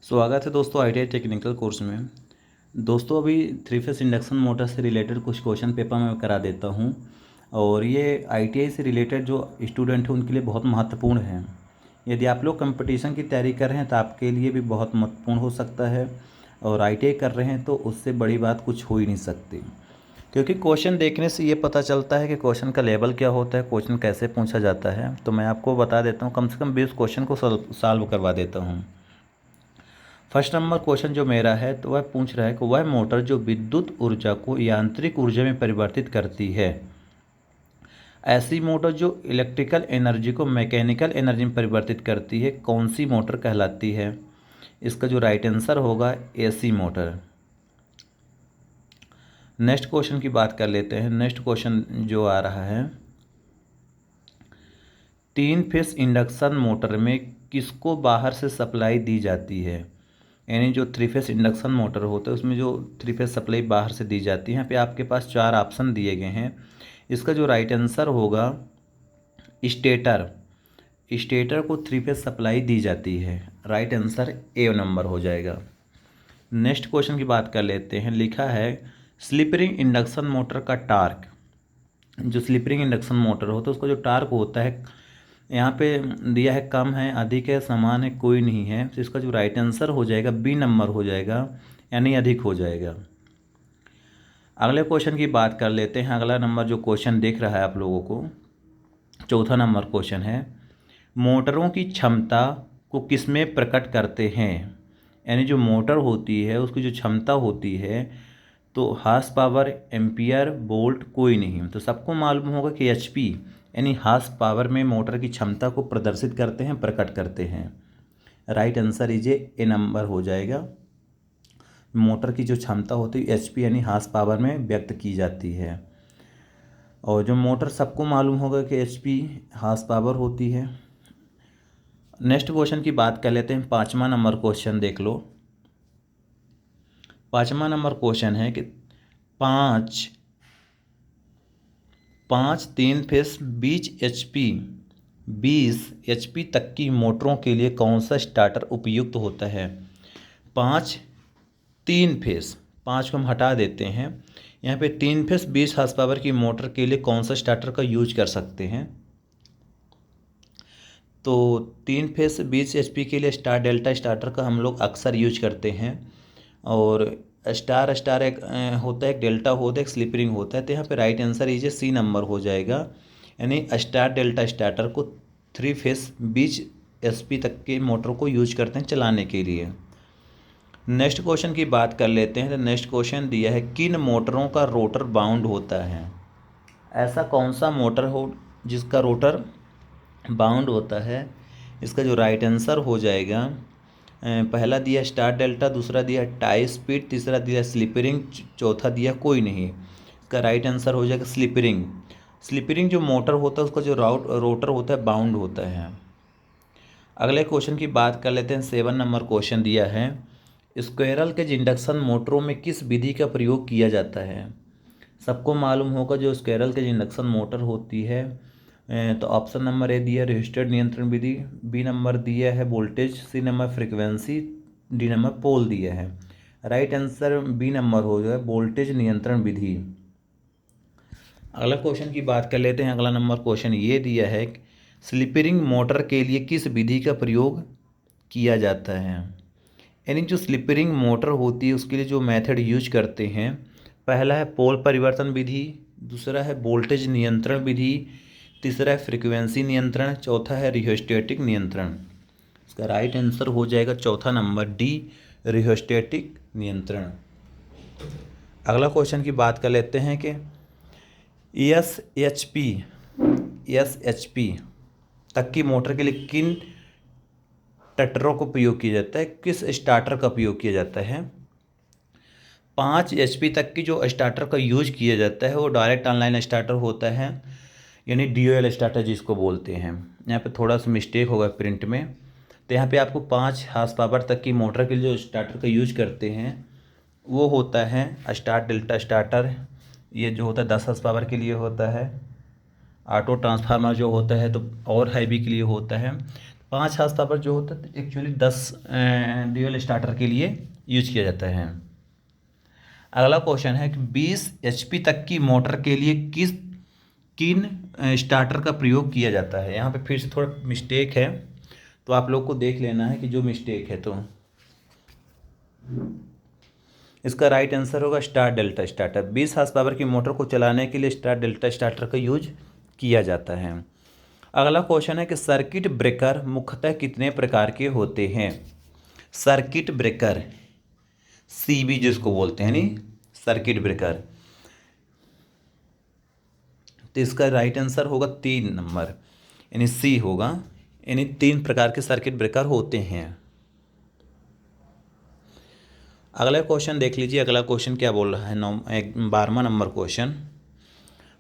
स्वागत है दोस्तों ITI टेक्निकल कोर्स में। दोस्तों अभी थ्री फेस इंडक्शन मोटर से रिलेटेड कुछ क्वेश्चन पेपर मैं करा देता हूं और ये ITI से रिलेटेड जो स्टूडेंट हैं उनके लिए बहुत महत्वपूर्ण है। यदि आप लोग कंपटीशन की तैयारी कर रहे हैं तो आपके लिए भी बहुत महत्वपूर्ण हो सकता है और ITI कर रहे हैं तो उससे बड़ी बात कुछ हो ही नहीं सकती, क्योंकि क्वेश्चन देखने से ये पता चलता है कि क्वेश्चन का लेवल क्या होता है, क्वेश्चन कैसे पूछा जाता है। तो मैं आपको बता देता हूँ, कम से कम 20 क्वेश्चन को सॉल्व करवा देता हूँ। फर्स्ट नंबर क्वेश्चन जो मेरा है तो वह पूछ रहा है कि वह मोटर जो विद्युत ऊर्जा को यांत्रिक ऊर्जा में परिवर्तित करती है, ऐसी मोटर जो इलेक्ट्रिकल एनर्जी को मैकेनिकल एनर्जी में परिवर्तित करती है, कौन सी मोटर कहलाती है? इसका जो राइट आंसर होगा AC मोटर। नेक्स्ट क्वेश्चन की बात कर लेते हैं। नेक्स्ट क्वेश्चन जो आ रहा है, 3 फेस इंडक्शन मोटर में किसको बाहर से सप्लाई दी जाती है? यानी जो 3 फेस इंडक्शन मोटर होता है उसमें जो 3 फेस सप्लाई बाहर से दी जाती है। यहाँ पे आपके पास 4 ऑप्शन दिए गए हैं। इसका जो राइट आंसर होगा स्टेटर। स्टेटर को 3 फेस सप्लाई दी जाती है। राइट आंसर ए नंबर हो जाएगा। नेक्स्ट क्वेश्चन की बात कर लेते हैं। लिखा है स्लिप रिंग इंडक्शन मोटर का टार्क। जो स्लिप रिंग इंडक्शन मोटर होता है उसका जो टार्क होता है, यहाँ पे दिया है कम है, अधिक है, समान है, कोई नहीं है। तो इसका जो राइट आंसर हो जाएगा बी नंबर हो जाएगा, यानी अधिक हो जाएगा। अगले क्वेश्चन की बात कर लेते हैं। अगला नंबर जो क्वेश्चन देख रहा है आप लोगों को, चौथा नंबर क्वेश्चन है, मोटरों की क्षमता को किसमें प्रकट करते हैं? यानी जो मोटर होती है उसकी जो क्षमता होती है, तो हार्स पावर, एम्पियर, वोल्ट, कोई नहीं। तो सबको मालूम होगा कि HP यानी हार्स पावर में मोटर की क्षमता को प्रदर्शित करते हैं, प्रकट करते हैं। राइट आंसर ए नंबर हो जाएगा। मोटर की जो क्षमता होती है HP यानी हार्स पावर में व्यक्त की जाती है। और जो मोटर सबको मालूम होगा कि HP हार्स पावर होती है। नेक्स्ट क्वेश्चन की बात कर लेते हैं। पाँचवा नंबर क्वेश्चन देख लो। पाँचवा नंबर क्वेश्चन है कि पाँच 3 फेस 20 HP तक की मोटरों के लिए कौन सा स्टार्टर उपयुक्त होता है? 5 3 फेस, 5 को हम हटा देते हैं। यहाँ पे 3 फेस 20 हार्स पावर की मोटर के लिए कौन सा स्टार्टर का यूज कर सकते हैं? तो 3 फेस 20 HP के लिए स्टार डेल्टा स्टार्टर का हम लोग अक्सर यूज करते हैं। और स्टार स्टार एक होता है, एक डेल्टा होता है, एक स्लिप रिंग होता है। तो यहाँ पे राइट आंसर इजे सी नंबर हो जाएगा, यानी स्टार डेल्टा स्टार्टर को 3 फेस 20 HP तक के मोटर को यूज करते हैं चलाने के लिए। नेक्स्ट क्वेश्चन की बात कर लेते हैं। तो नेक्स्ट क्वेश्चन दिया है, किन मोटरों का रोटर बाउंड होता है? ऐसा कौन सा मोटर हो जिसका रोटर बाउंड होता है? इसका जो राइट आंसर हो जाएगा, पहला दिया स्टार डेल्टा, दूसरा दिया टाई स्पीड, तीसरा दिया स्लिप रिंग, चौथा दिया कोई नहीं। इसका राइट आंसर हो जाएगा स्लिप रिंग। स्लिप रिंग जो मोटर होता है उसका जो रोटर होता है बाउंड होता है। अगले क्वेश्चन की बात कर लेते हैं। 7 नंबर क्वेश्चन दिया है, स्क्वेरल केज इंडक्शन मोटरों में किस विधि का प्रयोग किया जाता है? सबको मालूम होगा जो स्क्वेरल केज इंडक्शन मोटर होती है, तो ऑप्शन नंबर ए दिया रजिस्टर्ड नियंत्रण विधि, बी नंबर दिया है voltage, C number frequency, D number pole दिया है। राइट आंसर बी नंबर हो जाए वोल्टेज नियंत्रण विधि। अगला क्वेश्चन की बात कर लेते हैं। अगला नंबर क्वेश्चन ये दिया है, स्लिपिंग मोटर के लिए किस विधि का प्रयोग किया जाता है? यानी जो स्लिपिंग मोटर होती है उसके लिए जो मेथड यूज करते हैं, पहला है पोल परिवर्तन विधि, दूसरा है वोल्टेज नियंत्रण विधि, तीसरा है फ्रीक्वेंसी नियंत्रण, चौथा है रियोस्टेटिक नियंत्रण। इसका राइट आंसर हो जाएगा चौथा नंबर डी, रियोस्टेटिक नियंत्रण। अगला क्वेश्चन की बात कर लेते हैं कि एस एच पी तक की मोटर के लिए किन टटरों को प्रयोग किया जाता है, किस स्टार्टर का प्रयोग किया जाता है? 5 HP तक की जो स्टार्टर का यूज किया जाता है वो डायरेक्ट ऑनलाइन स्टार्टर होता है, यानी DOL स्टार्टर जिसको बोलते हैं। यहाँ पे थोड़ा सा मिस्टेक होगा प्रिंट में। तो यहाँ पे आपको 5 हार्स पावर तक की मोटर के लिए जो स्टार्टर का यूज करते हैं वो होता है स्टार डेल्टा स्टार्टर। ये जो होता है 10 हार्स पावर के लिए होता है। ऑटो ट्रांसफार्मर जो होता है तो और हैवी के लिए होता है। 5 हार्स पावर जो होता है एक्चुअली 10 ड्यूल स्टार्टर के लिए यूज किया जाता है। अगला क्वेश्चन है कि 20 HP तक की मोटर के लिए किन स्टार्टर का प्रयोग किया जाता है। यहाँ पे फिर से थोड़ा मिस्टेक है, तो आप लोग को देख लेना है कि जो मिस्टेक है, तो इसका राइट आंसर होगा star delta starter. 20 horse power की मोटर को चलाने के लिए स्टार डेल्टा स्टार्टर का यूज किया जाता है। अगला क्वेश्चन है कि सर्किट ब्रेकर मुख्यतः कितने प्रकार के होते हैं। सर्किट ब्रेकर, सीबी जिसको बोलते हैं, नहीं सर्किट ब्रेकर, तो इसका राइट आंसर होगा 3 नंबर, यानी सी होगा। यानी 3 प्रकार के सर्किट ब्रेकर होते हैं। अगला क्वेश्चन देख लीजिए। अगला क्वेश्चन क्या बोल रहा है, 12वां नंबर क्वेश्चन।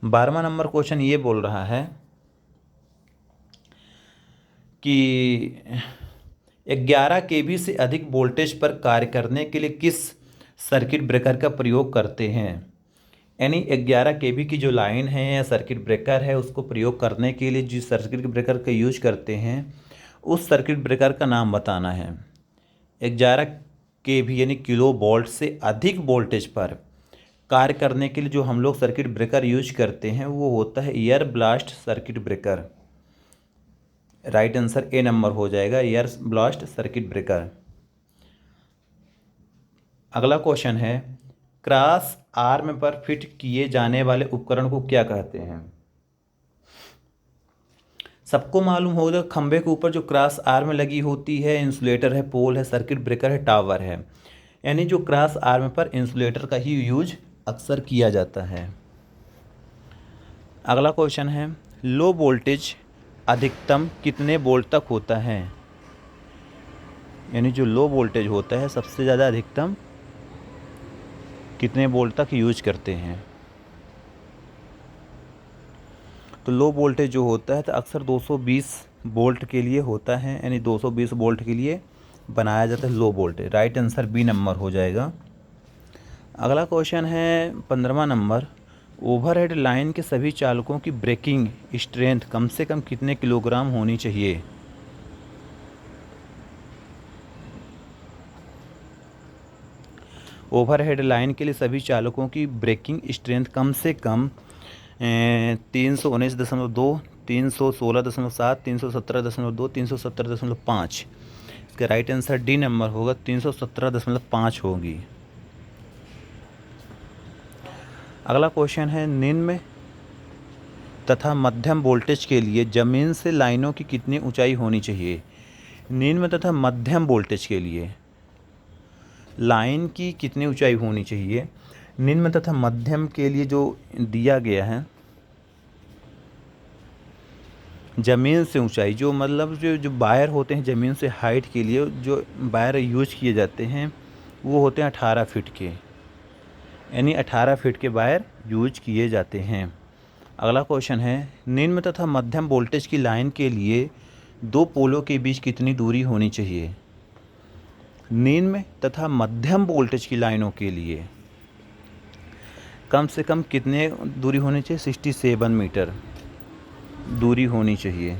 12वां नंबर क्वेश्चन ये बोल रहा है कि 11 kV से अधिक वोल्टेज पर कार्य करने के लिए किस सर्किट ब्रेकर का प्रयोग करते हैं। यानी 11 kV की जो लाइन है या सर्किट ब्रेकर है, उसको प्रयोग करने के लिए जिस सर्किट ब्रेकर का यूज करते हैं, उस सर्किट ब्रेकर का नाम बताना है। 11 kV यानी किलो वोल्ट से अधिक वोल्टेज पर कार्य करने के लिए जो हम लोग सर्किट ब्रेकर यूज करते हैं वो होता है air blast circuit breaker. Right answer A number हो जाएगा, एयर ब्लास्ट सर्किट ब्रेकर। अगला क्वेश्चन है क्रॉस आर्म पर फिट किए जाने वाले उपकरण को क्या कहते हैं। सबको मालूम होगा खंबे के ऊपर जो क्रॉस आर्म लगी होती है, इंसुलेटर है, पोल है, सर्किट ब्रेकर है, टावर है। यानी जो क्रॉस आर्म पर इंसुलेटर का ही यूज अक्सर किया जाता है। अगला क्वेश्चन है लो वोल्टेज अधिकतम कितने वोल्ट तक होता है। यानी जो लो वोल्टेज होता है सबसे ज़्यादा अधिकतम कितने वोल्ट तक यूज करते हैं। तो लो वोल्टेज जो होता है तो अक्सर 220 वोल्ट के लिए होता है, यानी 220 वोल्ट के लिए बनाया जाता है low voltage. Right answer B number हो जाएगा। अगला क्वेश्चन है 15वां नंबर। ओवरहेड लाइन के सभी चालकों की ब्रेकिंग स्ट्रेंथ कम से कम कितने किलोग्राम होनी चाहिए। ओवरहेड लाइन के लिए सभी चालकों की ब्रेकिंग स्ट्रेंथ कम से कम 319.2, 316.7, 317.2, 317.5। इसका राइट आंसर डी नंबर होगा, 317.5 होगी। अगला क्वेश्चन है निम्न तथा मध्यम वोल्टेज के लिए जमीन से लाइनों की कितनी ऊंचाई होनी चाहिए। निम्न तथा मध्यम वोल्टेज के लिए लाइन की कितनी ऊंचाई होनी चाहिए। निम्न तथा मध्यम के लिए जो दिया गया है, ज़मीन से ऊंचाई, जो मतलब जो वायर होते हैं ज़मीन से हाइट के लिए जो वायर यूज किए जाते हैं वो होते हैं 18 फीट के, यानी 18 फीट के वायर यूज किए जाते हैं। अगला क्वेश्चन है निम्न तथा मध्यम वोल्टेज की लाइन के लिए 2 पोलों के बीच कितनी दूरी होनी चाहिए। निम्न तथा मध्यम वोल्टेज की लाइनों के लिए कम से कम कितने दूरी होनी चाहिए, 67 मीटर दूरी होनी चाहिए।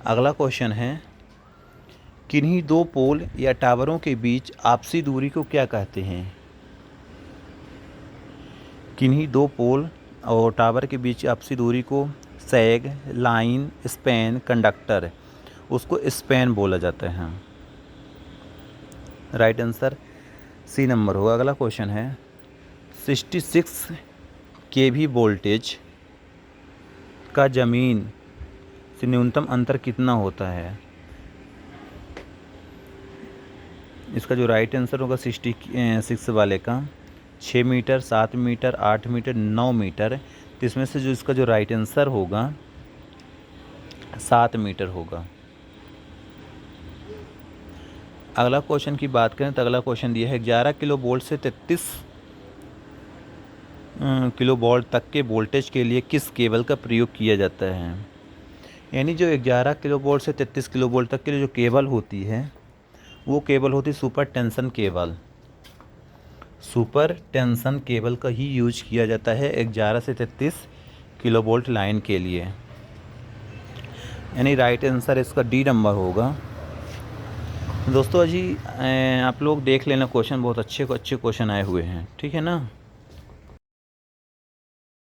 अगला क्वेश्चन है किन्हीं 2 पोल या टावरों के बीच आपसी दूरी को क्या कहते हैं। किन्हीं 2 पोल और टावर के बीच आपसी दूरी को सैग, लाइन, स्पैन, कंडक्टर, उसको स्पैन बोला जाता है। राइट आंसर सी नंबर होगा। अगला क्वेश्चन है 66 kV वोल्टेज का ज़मीन से न्यूनतम अंतर कितना होता है। इसका जो राइट आंसर होगा 66 वाले का 6 मीटर, 7 मीटर, 8 मीटर, 9 मीटर। तो इसमें से जो इसका जो राइट आंसर होगा 7 मीटर होगा। अगला क्वेश्चन की बात करें तो अगला क्वेश्चन दिया है 11 किलो वोल्ट से 33 किलो वोल्ट तक के वोल्टेज के लिए किस केबल का प्रयोग किया जाता है। यानी जो 11 किलो वोल्ट से 33 किलो वोल्ट तक के लिए जो केबल होती है वो केबल होती है super tension cable. Super tension cable का ही यूज किया जाता है 11 से 33 किलो वोल्ट लाइन के लिए। यानी राइट आंसर इसका डी नंबर होगा। दोस्तों जी आप लोग देख लेना, क्वेश्चन बहुत अच्छे क्वेश्चन आए हुए हैं, ठीक है ना।